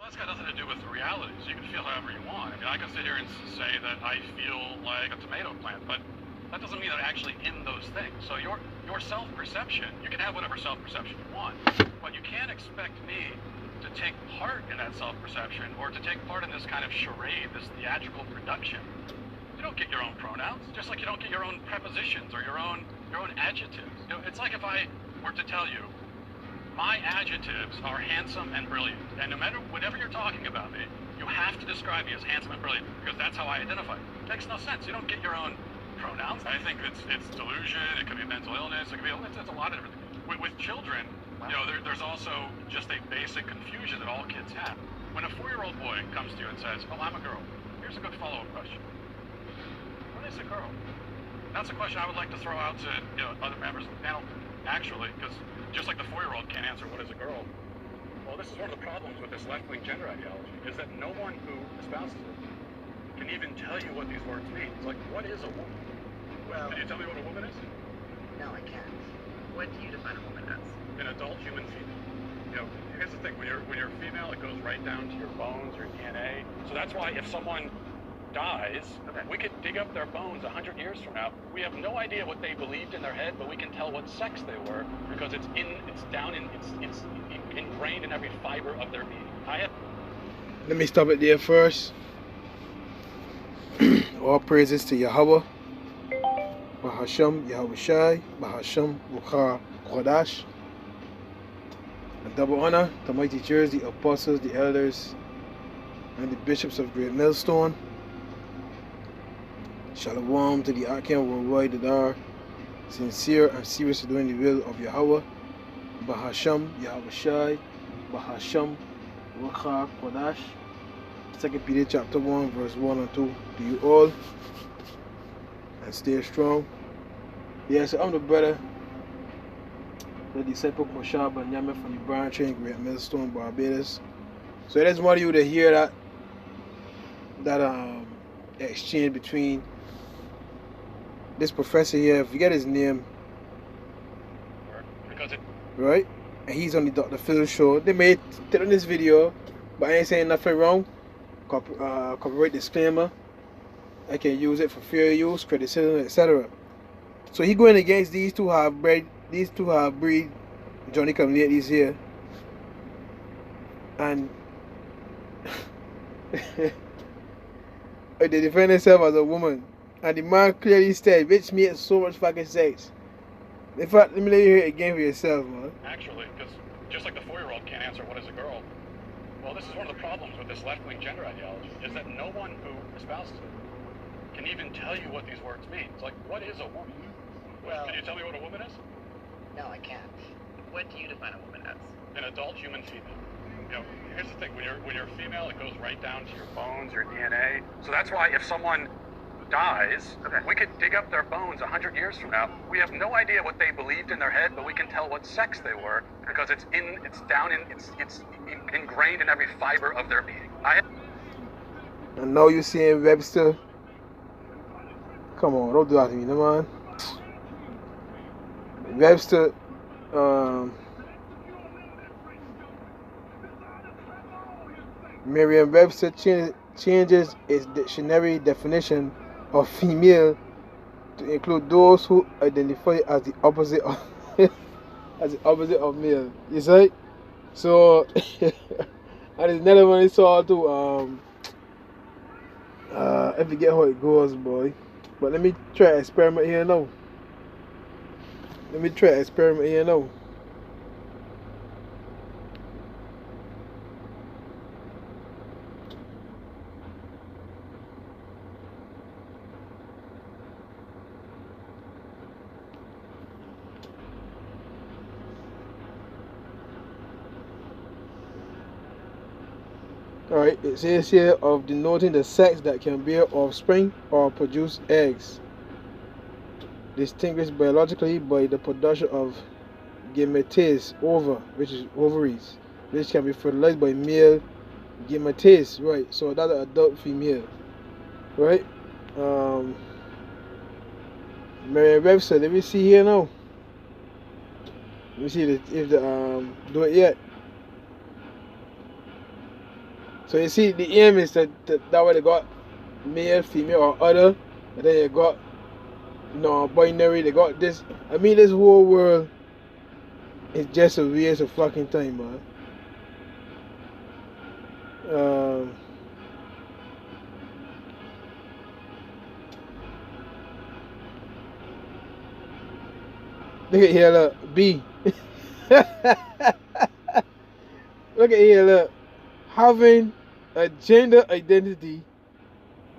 That's got nothing to do with the reality, so you can feel however you want. I mean, I can sit here and say that I feel like a tomato plant, but that doesn't mean that I'm actually in those things. So your self-perception, you can have whatever self-perception you want, but you can't expect me to take part in that self-perception or to take part in this kind of charade, this theatrical production. You don't get your own pronouns, just like you don't get your own prepositions or your own adjectives. You know, it's like if I were to tell you, my adjectives are handsome and brilliant, and no matter whatever you're talking about me, you have to describe me as handsome and brilliant because that's how I identify. It makes no sense. You don't get your own pronouns. I think it's delusion. It could be mental illness. It could be it's a lot of different things. With children, you know, there's also just a basic confusion that all kids have. When a 4-year-old boy comes to you and says, "Oh, I'm a girl," here's a good follow-up question: what is a girl? That's a question I would like to throw out to other members of the panel, actually, because just like the 4-year-old can't answer what is a girl. Well, this is one of the problems with this left-wing gender ideology, is that no one who espouses it can even tell you what these words mean. It's like, what is a woman? Well, can you tell me what a woman is? no, I can't. What do you define a woman as? An adult human female. You know, here's the thing: when you're female, it goes right down to your bones, your DNA. So that's why if someone dies, we could dig up their bones 100 years from now. We have no idea what they believed in their head, but we can tell what sex they were because it's ingrained in every fiber of their being. Let me stop it there first. All praises to Yahweh, Bahasham Yahweh Shai, Bahasham Bukhar Kodash. A double honor to my teachers, the apostles, the elders, and the bishops of Great Millstone. Shalom to the Akim worldwide that are sincere and serious to doing the will of Yahweh. Bahasham Yahweh Shai, Bahasham Bukhar Kodash. 2 Peter chapter 1 verse 1 and 2 to you all, and stay strong. Yes, I'm the brother, the disciple Koshab Banyame from the branch in Great Millstone, Barbados. So I just want you to hear that exchange between this professor here, I forget his name, right? And he's on the Dr. Phil show. They made it on this video, but I ain't saying nothing wrong. Copyright disclaimer. I can use it for fair use, criticism, etc. So he going against these two half-breed Johnny communities here, and they defend themselves as a woman, and the man clearly said, "Bitch, me has so much fucking sex." In fact, let me let you hear it again for yourself, man. Actually, because just like the 4-year-old can't answer what is a girl. Well, this is one of the problems with this left-wing gender ideology, is that no one who espouses it can even tell you what these words mean. It's like, what is a woman? Well, can you tell me what a woman is? no, I can't. What do you define a woman as? An adult human female. You know, here's the thing: when you're female, it goes right down to your bones, your DNA. So that's why if someone dies, we could dig up their bones 100 years from now. We have no idea what they believed in their head, but we can tell what sex they were because it's ingrained in every fiber of their being. And now you're seeing Webster. Come on, don't do that to me, no man. Webster, Merriam-Webster changes its dictionary definition of female to include those who identify as the opposite of male. You see? So and it's another one I saw too. I forget how it goes, boy. But let me try to experiment here now. Alright, it says here of denoting the sex that can bear offspring or produce eggs, distinguished biologically by the production of gametes, which is ovaries, which can be fertilized by male gametes, right? So that's an adult female, right? Merriam-Webster, let me see here now. Let me see if the do it yet. So you see, the aim is that way they got male, female, or other, and then you got non-binary. They got this. I mean, this whole world is just a waste of fucking time, man. Look at here, look, B. Look at here, look. Having a gender identity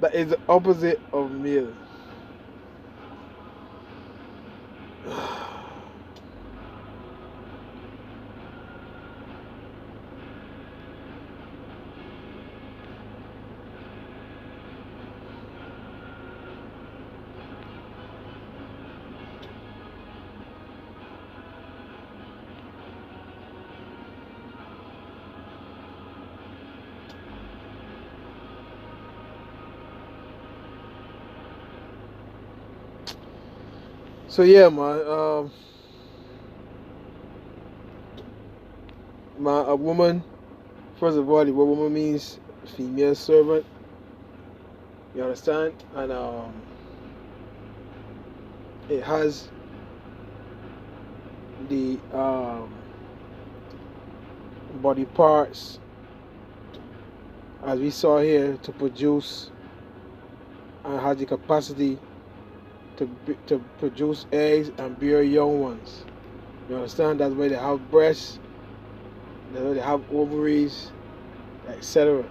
that is the opposite of male. So yeah, man. A woman. First of all, the word woman means female servant. You understand? And it has the body parts, as we saw here, to produce, and has the capacity to produce eggs and bear young ones. You understand? That's why they have breasts, that's why they have ovaries, etc.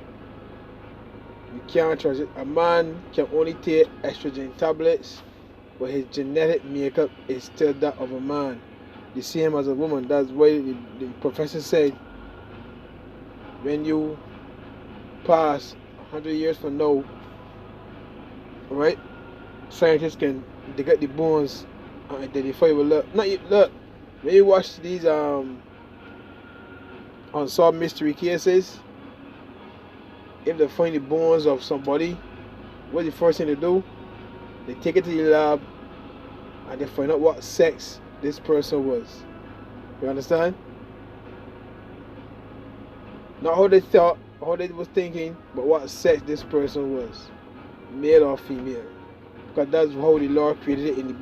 You can't trust it. A man can only take estrogen tablets, but his genetic makeup is still that of a man, the same as a woman. That's why the professor said, when you pass 100 years from now, right, scientists can dig up the bones and identify. Well, look, when you watch these unsolved mystery cases, if they find the bones of somebody, what's the first thing they do? They take it to the lab and they find out what sex this person was. You understand? Not how they thought, how they was thinking, but what sex this person was, male or female. Because that's how the Lord created it in the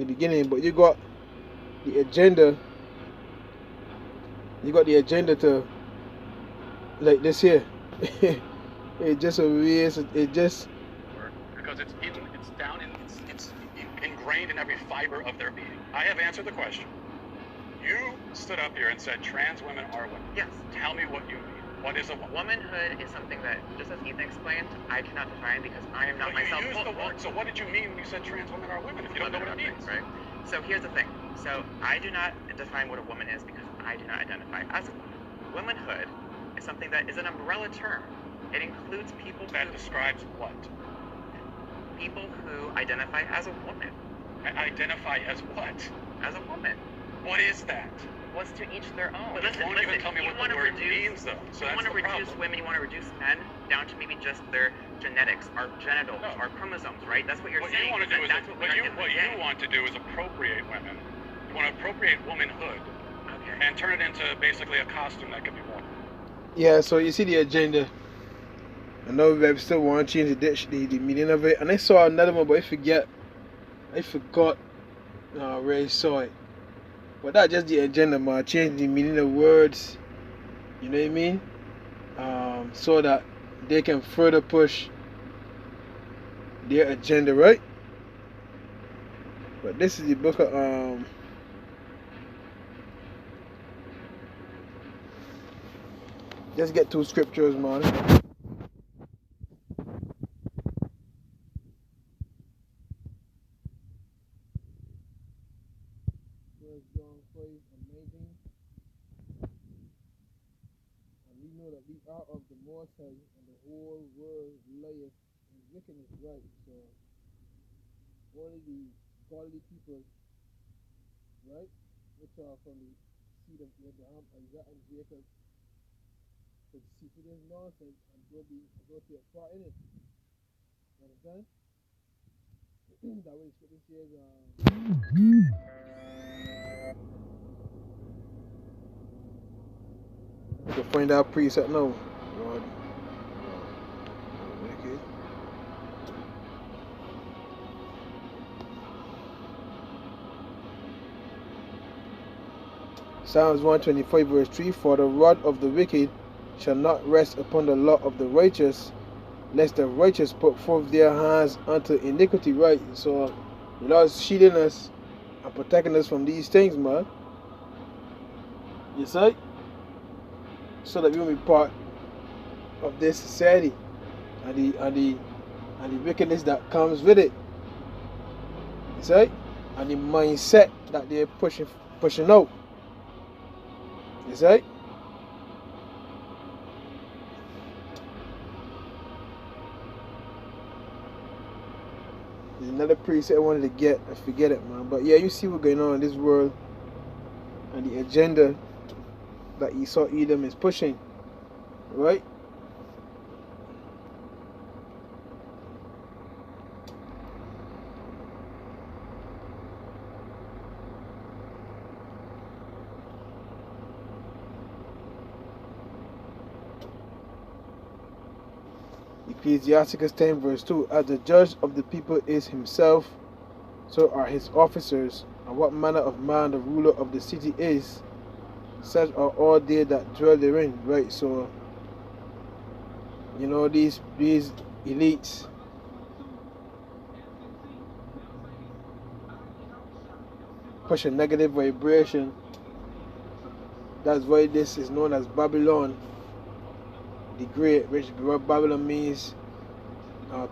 beginning. But you got the agenda. You got the agenda to, like this here. It's just a waste. It just, because it's down in it's ingrained in every fiber of their being. I have answered the question. You stood up here and said trans women are women. Yes. Tell me what you mean. What is a woman? Womanhood is something that, just as Ethan explained, I cannot define because I am not myself. You used the word. So what did you mean when you said trans women are women? If you don't know what it means, right? So here's the thing. So I do not define what a woman is because I do not identify as a woman. Womanhood is something that is an umbrella term. It includes people that describes what? People who identify as a woman. Identify as what? As a woman. What is that? What's to each their own. But listen, even tell me what the word means, though. So you want to reduce women, you want to reduce men down to maybe just their genetics, our genitals, our chromosomes, right? That's what you're saying. What you want to do is appropriate women. You want to appropriate womanhood, okay, and turn it into basically a costume that can be worn. yeah. So you see the agenda. I know we still want to change the meaning of it, and I saw another one, but I forgot where I saw it. But that's just the agenda, man. Change the meaning of words. You know what I mean? So that they can further push their agenda, right? But this is the book of just get two scriptures, man. John 5:19. And we know that we are of the Most High, and the whole world lieth in wickedness, right? So only the godly people, right, which are from the seed of Abraham, Isaac, and Jacob, could see through this nonsense and go take part in it. You understand? That way the scripture says, to find out precept now, Lord. Psalms 125 verse 3, for the rod of the wicked shall not rest upon the law of the righteous, lest the righteous put forth their hands unto iniquity. Right, so the Lord is shielding us and protecting us from these things, man. You see? So that we will be part of this society and the wickedness that comes with it. You see? And the mindset that they're pushing out. You see? There's another preset I wanted to get. I forget it, man. But yeah, you see what's going on in this world and the agenda that Esau Edom is pushing, right? Ecclesiasticus 10 verse 2, as the judge of the people is himself, so are his officers, and what manner of man the ruler of the city is, such are all they that dwell therein. Right, so you know these elites, push a negative vibration. That's why this is known as Babylon the Great, which word Babylon means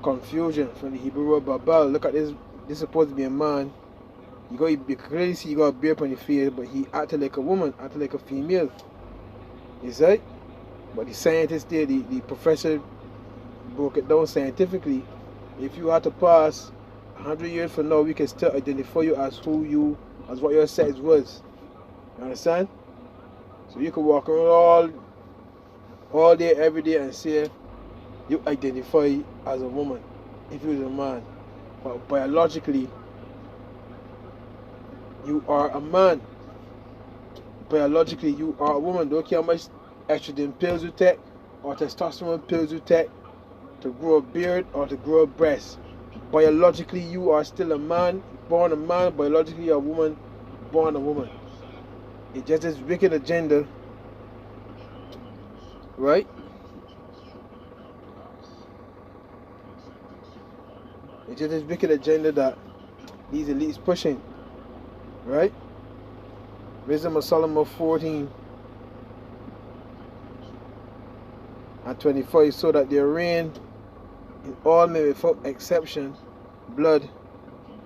confusion, from the Hebrew word Babel. Look at this. This is supposed to be a man. You clearly see he got a beard on his face, but he acted like a woman, acted like a female. You see? But the scientist there, the professor broke it down scientifically. If you had to pass 100 years from now, we can still identify you as as what your sex was. You understand? So you can walk around all day, every day, and say you identify as a woman if you was a man. But biologically, you are a man. Biologically, you are a woman. Don't care how much estrogen pills you take or testosterone pills you take to grow a beard or to grow a breast. Biologically, you are still a man, born a man. Biologically, you're a woman, born a woman. It's just this wicked agenda, right? It's just this wicked agenda that these elites pushing, right? Wisdom of Solomon 14 and 25, so that there reign in all men without exception blood,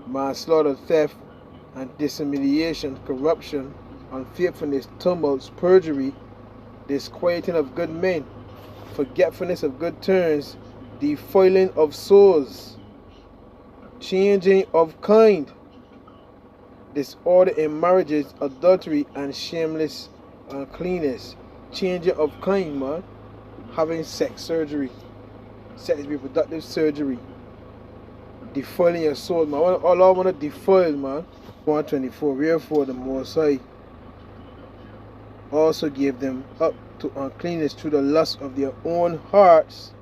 manslaughter, theft, and dissimulation, corruption, unfaithfulness, tumults, perjury, disquieting of good men, forgetfulness of good turns, defiling of souls, changing of kind, disorder in marriages, adultery, and shameless uncleanness. Changing of kind, man. Having sex surgery, sex reproductive surgery, defiling your soul, man. All I want to defile, man. 124. Wherefore the Most High also gave them up to uncleanness through the lust of their own hearts,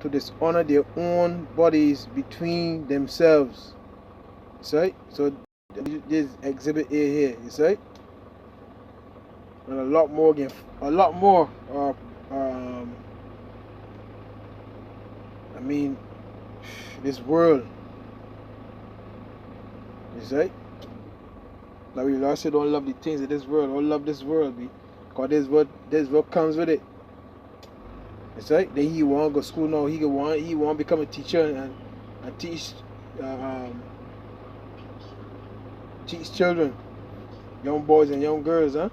to dishonor their own bodies between themselves. See? So this exhibit A here, you see? And a lot more again. A lot more I mean, this world, you see? Like we last said, don't love the things of this world. Don't love this world, because this what comes with it. It's right. Then he want to go to school now. He want to become a teacher and teach children, young boys and young girls, huh?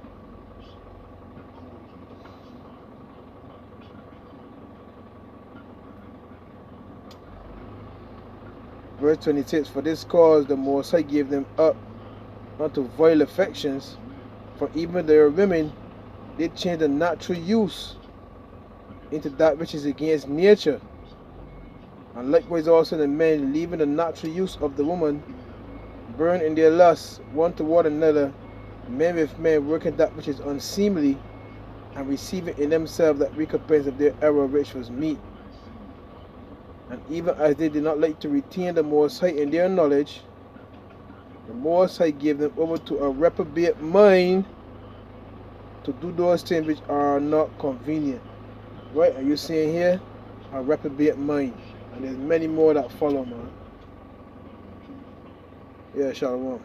Verse 26, for this cause the Most High gave them up unto vile affections, for even their women did change the natural use into that which is against nature. And likewise also the men, leaving the natural use of the woman, burn in their lusts one toward another, men with men, working that which is unseemly, and receiving in themselves that recompense of their error which was meet. And even as they did not like to retain the Most High in their knowledge, the Most High gave them over to a reprobate mind to do those things which are not convenient. Right? Are you seeing here? A reprobate mind. And there's many more that follow, man. Yeah, Shalom.